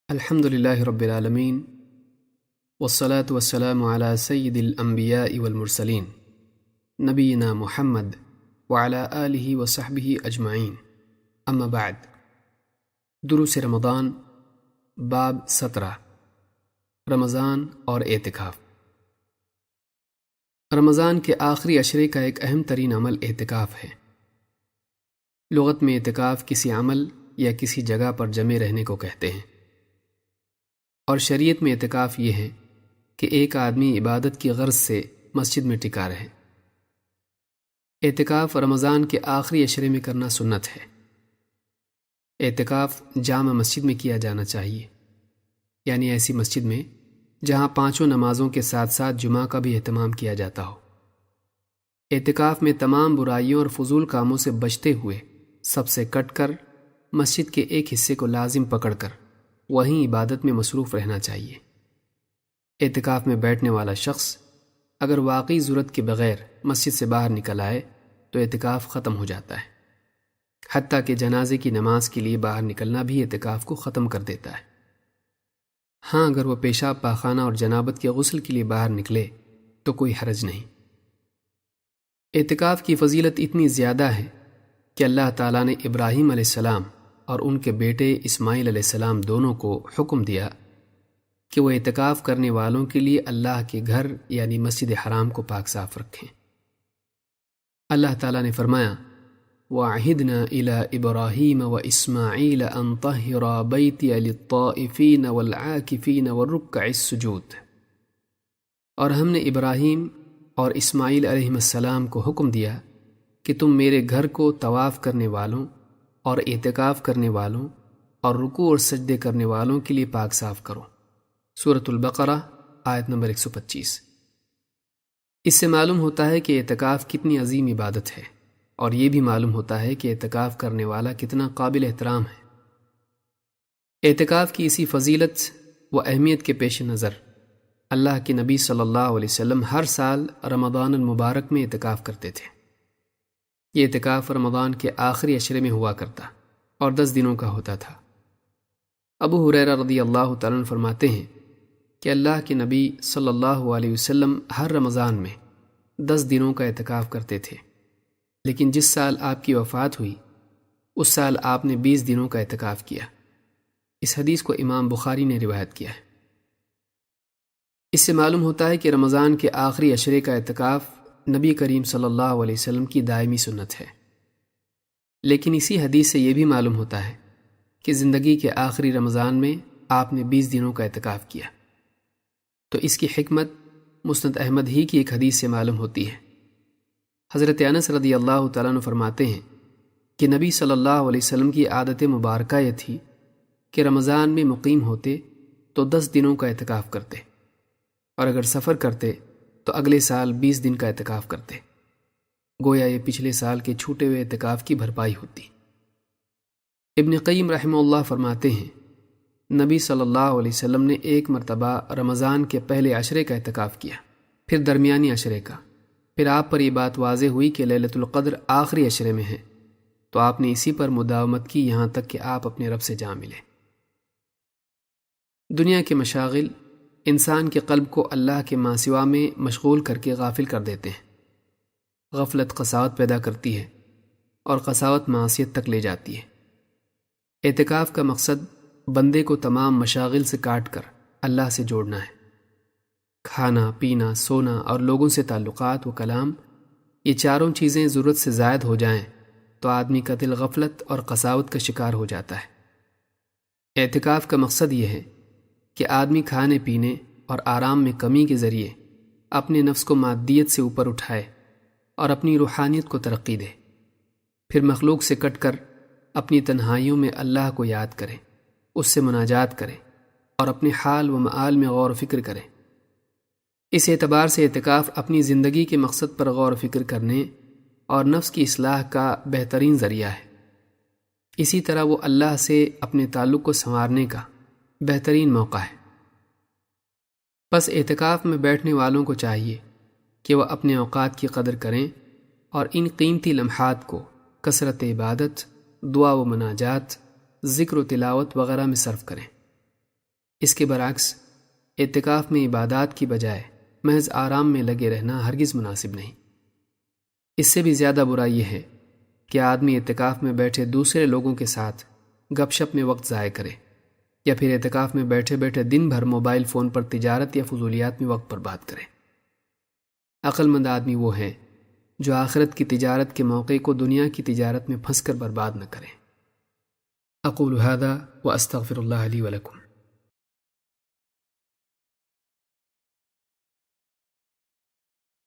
الحمد للہ رب العالمین والصلاة والسلام علی سید الانبیاء والمرسلین نبینا محمد وعلی آلہ وصحبہ اجمعین اما بعد۔ دروس رمضان باب 17 رمضان اور اعتکاف۔ رمضان کے آخری عشرے کا ایک اہم ترین عمل اعتکاف ہے۔ لغت میں اعتکاف کسی عمل یا کسی جگہ پر جمے رہنے کو کہتے ہیں، اور شریعت میں اعتکاف یہ ہے کہ ایک آدمی عبادت کی غرض سے مسجد میں ٹکا رہے۔ اعتکاف رمضان کے آخری عشرے میں کرنا سنت ہے۔ اعتکاف جامع مسجد میں کیا جانا چاہیے، یعنی ایسی مسجد میں جہاں 5 نمازوں کے ساتھ ساتھ جمعہ کا بھی اہتمام کیا جاتا ہو۔ اعتکاف میں تمام برائیوں اور فضول کاموں سے بچتے ہوئے سب سے کٹ کر مسجد کے ایک حصے کو لازم پکڑ کر وہیں عبادت میں مصروف رہنا چاہیے۔ اعتکاف میں بیٹھنے والا شخص اگر واقعی ضرورت کے بغیر مسجد سے باہر نکل آئے تو اعتکاف ختم ہو جاتا ہے، حتیٰ کہ جنازے کی نماز کے لیے باہر نکلنا بھی اعتکاف کو ختم کر دیتا ہے۔ ہاں، اگر وہ پیشاب پاخانہ اور جنابت کے غسل کے لیے باہر نکلے تو کوئی حرج نہیں۔ اعتکاف کی فضیلت اتنی زیادہ ہے کہ اللہ تعالیٰ نے ابراہیم علیہ السلام اور ان کے بیٹے اسماعیل علیہ السلام دونوں کو حکم دیا کہ وہ اعتکاف کرنے والوں کے لیے اللہ کے گھر یعنی مسجد حرام کو پاک صاف رکھیں۔ اللہ تعالیٰ نے فرمایا وَعَهِدْنَا إِلَىٰ إِبْرَاهِيمَ وَإِسْمَاعِيلَ أَن طَهِّرَا بَيْتِيَ لِلطَّائِفِينَ وَالْعَاكِفِينَ وَالرُّكَّعِ السُّجُودِ، اور ہم نے ابراہیم اور اسماعیل علیہ السلام کو حکم دیا کہ تم میرے گھر کو طواف کرنے والوں اور اعتکاف کرنے والوں اور رکوع اور سجدے کرنے والوں کے لیے پاک صاف کرو۔ سورۃ البقرہ آیت نمبر 125۔ اس سے معلوم ہوتا ہے کہ اعتکاف کتنی عظیم عبادت ہے، اور یہ بھی معلوم ہوتا ہے کہ اعتکاف کرنے والا کتنا قابل احترام ہے۔ اعتکاف کی اسی فضیلت و اہمیت کے پیش نظر اللہ کے نبی صلی اللہ علیہ وسلم ہر سال رمضان المبارک میں اعتکاف کرتے تھے۔ یہ اعتکاف رمضان کے آخری عشرے میں ہوا کرتا اور 10 دنوں کا ہوتا تھا۔ ابو ہریرہ رضی اللہ تعالیٰ عنہ فرماتے ہیں کہ اللہ کے نبی صلی اللہ علیہ وسلم ہر رمضان میں 10 دنوں کا اعتکاف کرتے تھے، لیکن جس سال آپ کی وفات ہوئی اس سال آپ نے 20 دنوں کا اعتکاف کیا۔ اس حدیث کو امام بخاری نے روایت کیا ہے۔ اس سے معلوم ہوتا ہے کہ رمضان کے آخری عشرے کا اعتکاف نبی کریم صلی اللہ علیہ وسلم کی دائمی سنت ہے، لیکن اسی حدیث سے یہ بھی معلوم ہوتا ہے کہ زندگی کے آخری رمضان میں آپ نے 20 دنوں کا اعتکاف کیا، تو اس کی حکمت مسند احمد ہی کی ایک حدیث سے معلوم ہوتی ہے۔ حضرت انس رضی اللہ تعالیٰ عنہ فرماتے ہیں کہ نبی صلی اللہ علیہ وسلم کی عادت مبارکہ یہ تھی کہ رمضان میں مقیم ہوتے تو 10 دنوں کا اعتکاف کرتے، اور اگر سفر کرتے تو اگلے سال 20 دن کا اعتکاف کرتے، گویا یہ پچھلے سال کے چھوٹے ہوئے اعتکاف کی بھرپائی ہوتی۔ ابن قیم رحمہ اللہ فرماتے ہیں نبی صلی اللہ علیہ وسلم نے ایک مرتبہ رمضان کے پہلے عشرے کا اعتکاف کیا، پھر درمیانی عشرے کا، پھر آپ پر یہ بات واضح ہوئی کہ لیلۃ القدر آخری عشرے میں ہے، تو آپ نے اسی پر مداومت کی یہاں تک کہ آپ اپنے رب سے جا ملے۔ دنیا کے مشاغل انسان کے قلب کو اللہ کے ماں سوا میں مشغول کر کے غافل کر دیتے ہیں۔ غفلت قساوت پیدا کرتی ہے، اور قساوت معصیت تک لے جاتی ہے۔ اعتکاف کا مقصد بندے کو تمام مشاغل سے کاٹ کر اللہ سے جوڑنا ہے۔ کھانا، پینا، سونا اور لوگوں سے تعلقات و کلام، یہ چاروں چیزیں ضرورت سے زائد ہو جائیں تو آدمی کا دل غفلت اور قساوت کا شکار ہو جاتا ہے۔ اعتکاف کا مقصد یہ ہے کہ آدمی کھانے پینے اور آرام میں کمی کے ذریعے اپنے نفس کو مادیت سے اوپر اٹھائے اور اپنی روحانیت کو ترقی دے، پھر مخلوق سے کٹ کر اپنی تنہائیوں میں اللہ کو یاد کرے، اس سے مناجات کرے اور اپنے حال و معال میں غور و فکر کرے۔ اس اعتبار سے اعتکاف اپنی زندگی کے مقصد پر غور و فکر کرنے اور نفس کی اصلاح کا بہترین ذریعہ ہے۔ اسی طرح وہ اللہ سے اپنے تعلق کو سنوارنے کا بہترین موقع ہے۔ بس اعتکاف میں بیٹھنے والوں کو چاہیے کہ وہ اپنے اوقات کی قدر کریں اور ان قیمتی لمحات کو کثرت عبادت، دعا و مناجات، ذکر و تلاوت وغیرہ میں صرف کریں۔ اس کے برعکس اعتکاف میں عبادات کی بجائے محض آرام میں لگے رہنا ہرگز مناسب نہیں۔ اس سے بھی زیادہ برا یہ ہے کہ آدمی اعتکاف میں بیٹھے دوسرے لوگوں کے ساتھ گپ شپ میں وقت ضائع کرے، یا پھر اعتکاف میں بیٹھے بیٹھے دن بھر موبائل فون پر تجارت یا فضولیات میں وقت برباد کرے۔ عقل مند آدمی وہ ہے جو آخرت کی تجارت کے موقع کو دنیا کی تجارت میں پھنس کر برباد نہ کرے۔ اقول هذا واستغفر اللہ لی ولکم۔